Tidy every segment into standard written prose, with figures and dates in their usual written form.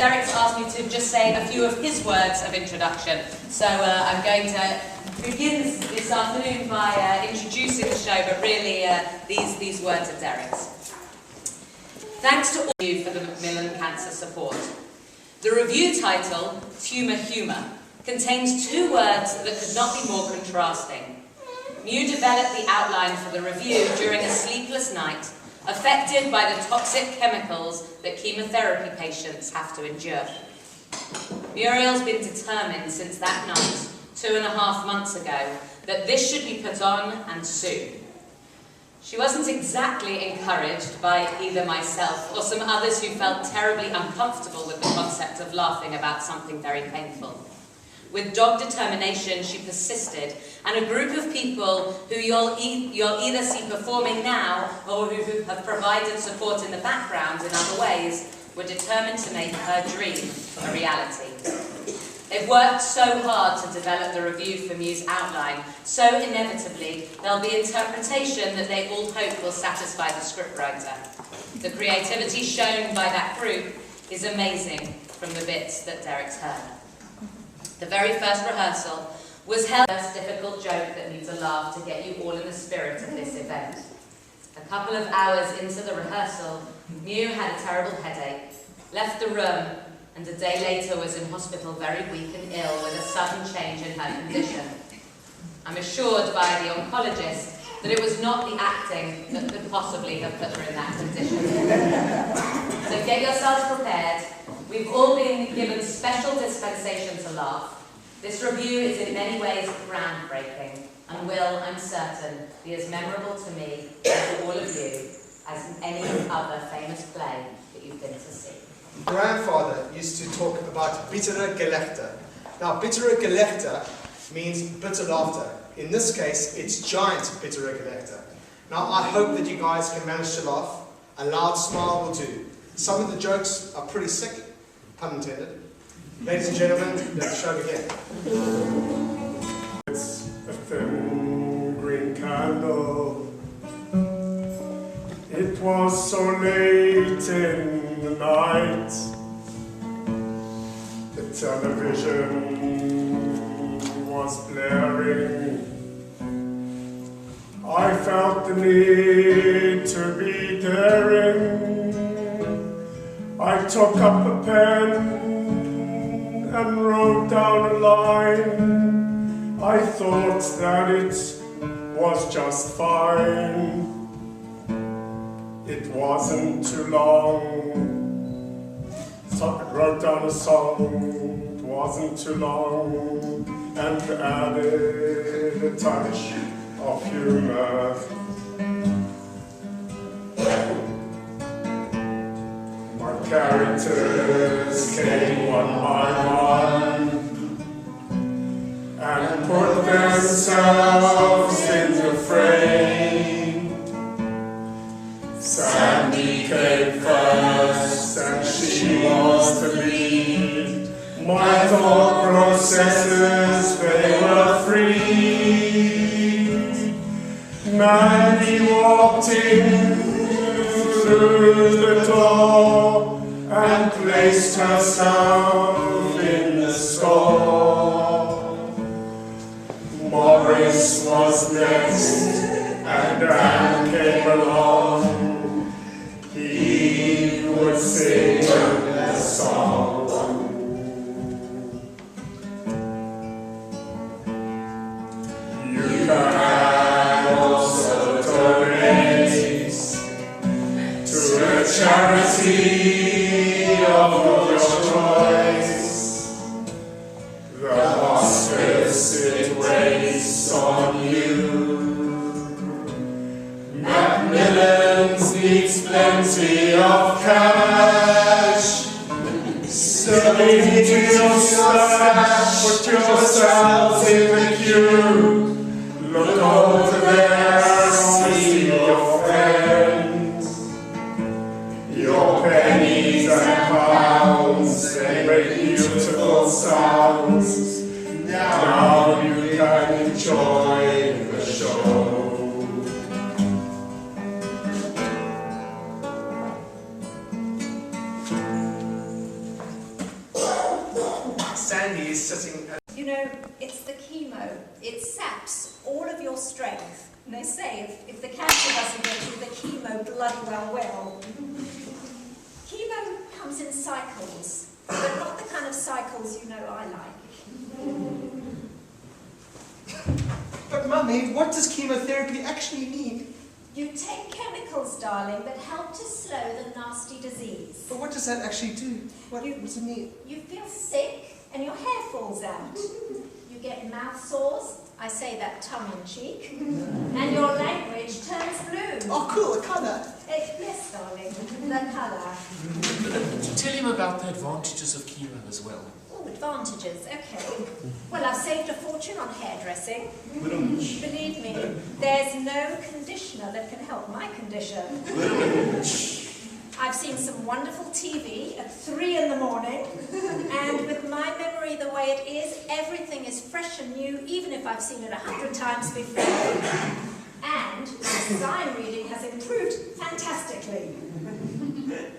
Derek's asked me to just say a few of his words of introduction. So I'm going to begin this afternoon by introducing the show, but really these words are Derek's. Thanks to all of you for the Macmillan Cancer support. The review title, Tumour Humour, contains two words that could not be more contrasting. Mew developed the outline for the review during a sleepless night, affected by the toxic chemicals that chemotherapy patients have to endure. Muriel's been determined since that night, 2.5 months ago, that this should be put on and soon. She wasn't exactly encouraged by either myself or some others who felt terribly uncomfortable with the concept of laughing about something very painful. With dogged determination, she persisted, and a group of people who you'll either see performing now or who have provided support in the background in other ways were determined to make her dream a reality. They've worked so hard to develop the review for Mew's outline, so inevitably there'll be interpretation that they all hope will satisfy the scriptwriter. The creativity shown by that group is amazing from the bits that Derek's heard. The very first rehearsal was held as a difficult joke that needs a laugh to get you all in the spirit of this event. A couple of hours into the rehearsal, Mew had a terrible headache, left the room, and a day later was in hospital very weak and ill with a sudden change in her condition. I'm assured by the oncologist that it was not the acting that could possibly have put her in that condition. So get yourselves prepared. We've all been given special dispensation to laugh. This review is in many ways groundbreaking and will, I'm certain, be as memorable to me and to all of you as any other famous play that you've been to see. Grandfather used to talk about bittere gelächter. Now, bittere gelächter means bitter laughter. In this case, it's giant bittere gelächter. Now, I hope that you guys can manage to laugh. A loud smile will do. Some of the jokes are pretty sick, pun intended. Ladies and gentlemen, let the show begin. It's a thin green candle. It was so late in the night. The television was blaring. I felt the need to be daring. I took up a pen and wrote down a line. I thought that it was just fine. It wasn't too long. So I wrote down a song. It wasn't too long, and added a touch of humor. My characters came one by one and put themselves in the frame. Sandy came first and she was the lead. My thought processes, they were free. Mandy walked in through the door and placed herself in the score. Morris was next and Dan came along. He would sing the song. You can also donate to a charity of your choice. The hospice, it waits on you. Macmillan's needs plenty of cash. Donate to your stash, put yourselves in the queue. Look over there, see your friends. Your pennies and pounds, they make beautiful sounds. Now you can enjoy the show. Sandy is sitting at... You know, it's the chemo. It saps all of your strength. And they say if the cancer doesn't get you, the chemo bloody well will. Chemo comes in cycles, but not the kind of cycles you know I like. But Mummy, what does chemotherapy actually mean? You take chemicals, darling, that help to slow the nasty disease. But what does that actually do? What does it mean? You feel sick and your hair falls out. You get mouth sores, I say that tongue-in-cheek, and your language turns blue. Oh, cool, a colour. Yes, darling, the colour. Tell him about the advantages of chemo as well. Oh, advantages, okay. Well, I've saved a fortune on hairdressing. Believe me, there's no conditioner that can help my condition. I've seen some wonderful TV at 3 in the morning, and with my memory the way it is, everything is fresh and new, even if I've seen it 100 times before. And my sign reading has improved fantastically.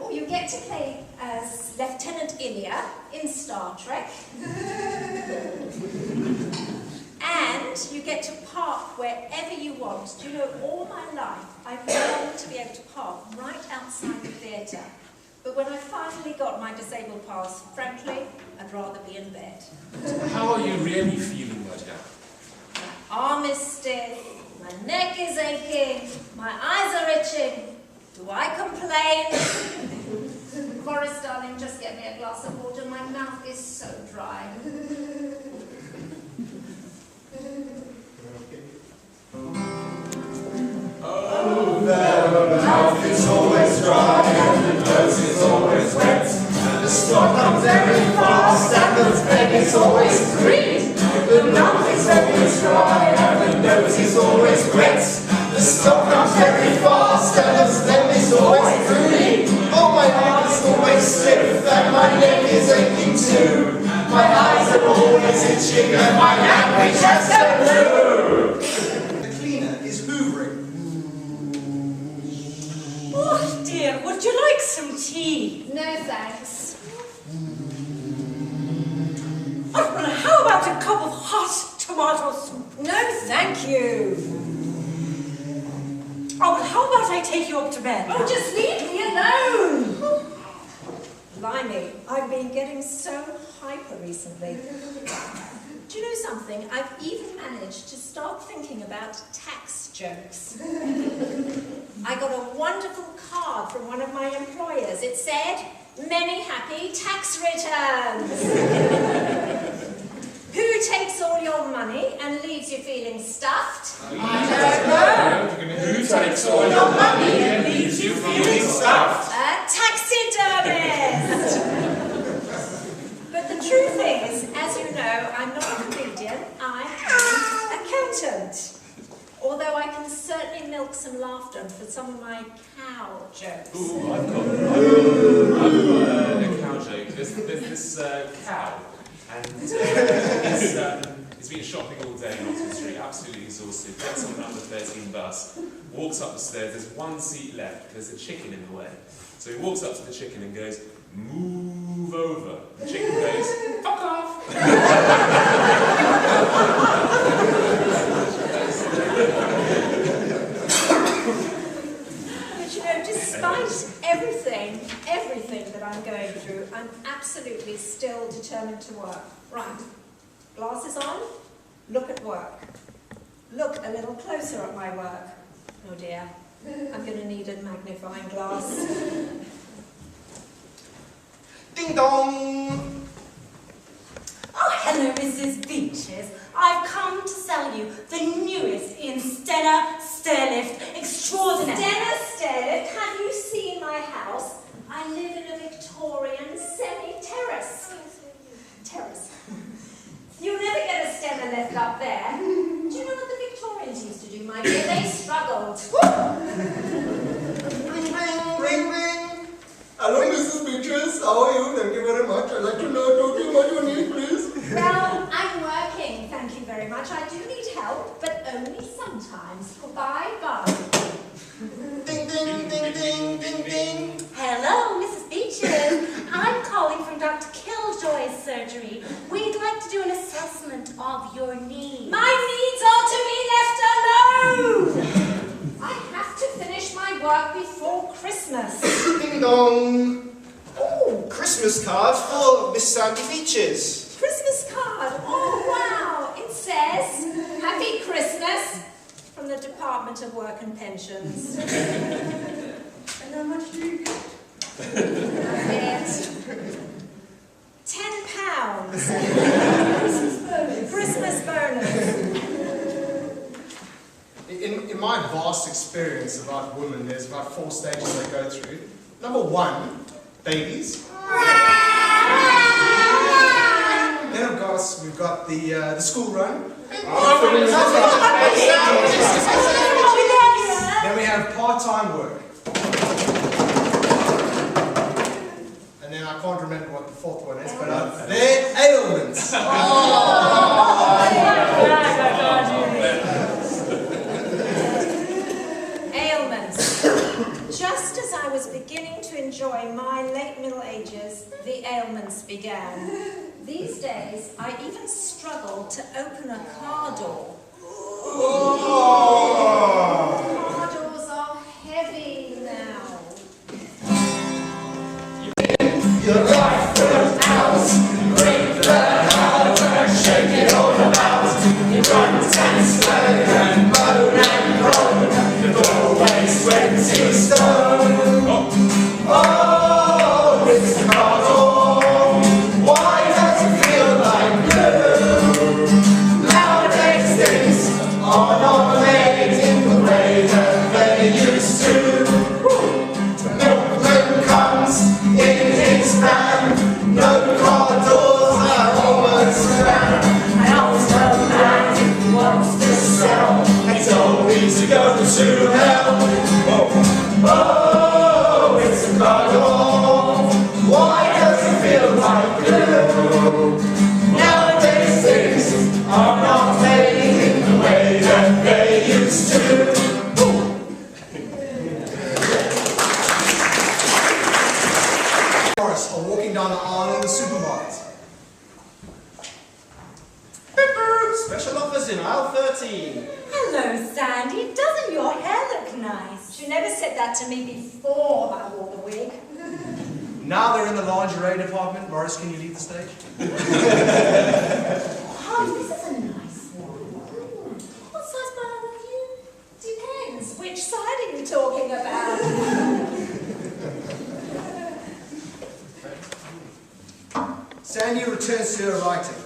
Oh, you get to play as Lieutenant Ilya in Star Trek. And you get to park wherever you want. Do you know, all my life, I've longed to be able to park right outside the theatre. But when I finally got my disabled pass, frankly, I'd rather be in bed. How are you really feeling right now? My arm is stiff, my neck is aching, my eyes are itching. Do I complain? Boris, darling, just get me a glass of water. My mouth is so dry. Oh, the mouth is always dry and the nose is always wet, and the stomach comes very fast and the bed is always green. The mouth is always dry and the nose is always wet, the stomach comes very fast and the stem is always green. Oh, my arm is always stiff and my neck is aching too. My eyes are always itching and my language has turned blue. The cleaner is hoovering. Oh dear, would you like some tea? No, thanks. Oh, well, how about a cup of hot tomato soup? No, thank you. Oh, well, how about I take you up to bed? Oh, just leave me alone. Blimey, I've been getting so hyper recently. Do you know something? I've even managed to start thinking about tax jokes. I got a wonderful card from one of my employers. It said, "Many happy tax returns." Who takes all your money and leaves you feeling stuffed? I don't know. Who takes all your money and leaves you feeling stuffed? A taxidermist! But the truth is, as you know, I'm not a comedian, I'm an accountant. Although I can certainly milk some laughter for some of my cow jokes. Ooh, I've got a cow joke. There's this cow, and he's been shopping all day on Oxford Street, absolutely exhausted, gets on the number 13 bus, walks up the stairs, there's one seat left, there's a chicken in the way. So he walks up to the chicken and goes, "Move over." The chicken goes, "Fuck off." But you know, despite everything that I'm going through, I'm absolutely still determined to work. Right, glasses on, look at work. Look a little closer at my work. Oh dear, I'm going to need a magnifying glass. Ding dong! Oh, hello, Mrs. Beaches. I've come to sell you the newest in Stella Stairlift Extraordinary. Stella Stairlift, have you seen my house? I live in a Victorian semi-terrace. Terrace. You'll never get a Stella lift up there. Do you know what the Victorians used to do, my dear? They struggled. Ring, ring, ring, ring. Hello, Mrs. Beatrice. How are you? Thank you very much. I'd like to know what you need, please. Well, I'm working, thank you very much. I do need help, but only sometimes. Bye-bye. Ding, ding, ding, ding, ding, ding. Hello, Mrs. Beaches. I'm calling from Dr. Killjoy's surgery. We of your needs. My needs are to be left alone! I have to finish my work before Christmas. Ding dong! Oh, Christmas card for Miss Sandy Beaches. Christmas card. Oh, wow. It says, Happy Christmas from the Department of Work and Pensions. And how much do you get? £10. Christmas bonus. In my vast experience about women, there's about 4 stages they go through. Number 1, babies. Then we've got the school run. Then we have part-time work. And then I can't remember what the 4th one is, but they're ailments. Ailments. Just as I was beginning to enjoy my late Middle Ages, the ailments began. These days, I even struggle to open a car door. Car doors are heavy now. Your life goes out, break the house and shake it all about. You run and slay and moan and groan. You're always 20 stone. Oh, it's a car door. Why does it feel like glue? Nowadays things are not made in the way that they used to. The milkman comes in his van. No car doors are almost around. I asked the man if he wants to sell. He told me to go to hell. Oh, it's a car door. Why does it feel like glue? Nowadays things are not made in the way that they used to. Morris are walking down the aisle in the supermarket. Special offers in aisle 13. Hello, Sandy. Doesn't your hair look nice? You never said that to me before I wore the wig. Now they're in the lingerie department. Morris, can you leave the stage? Oh, this is a nice one. What size bra are you? Depends. Which side are you talking about? Sandy returns to her writing.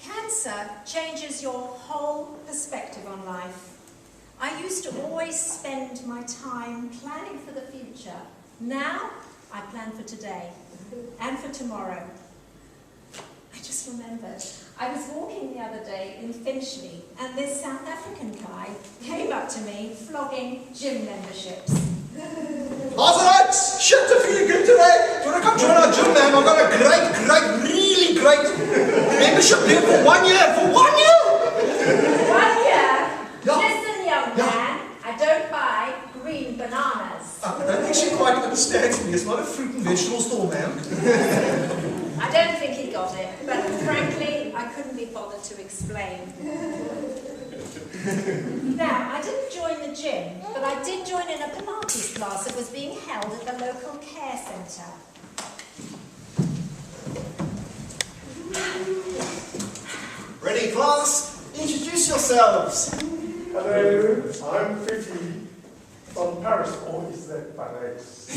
Cancer changes your whole perspective on life. I used to always spend my time planning for the future. Now, I plan for today and for tomorrow. I just remembered, I was walking the other day in Finchley and this South African guy came up to me flogging gym memberships. Lazarettes! Shit, I'm feeling good today. Do you want to come join our gym, man? I've got a really great membership deal for 1 year. For 1 year! 1 year? Yeah. Listen, young man, I don't buy green bananas. I don't think she quite understands me. It's not a fruit and vegetable store, ma'am. I don't think he got it, but frankly, I couldn't be bothered to explain. Now, I didn't join the gym, but I did join in a Pilates class that was being held at the local care centre. Ready, class? Introduce yourselves. Hello, I'm Fifi from Paris, or is that Paris?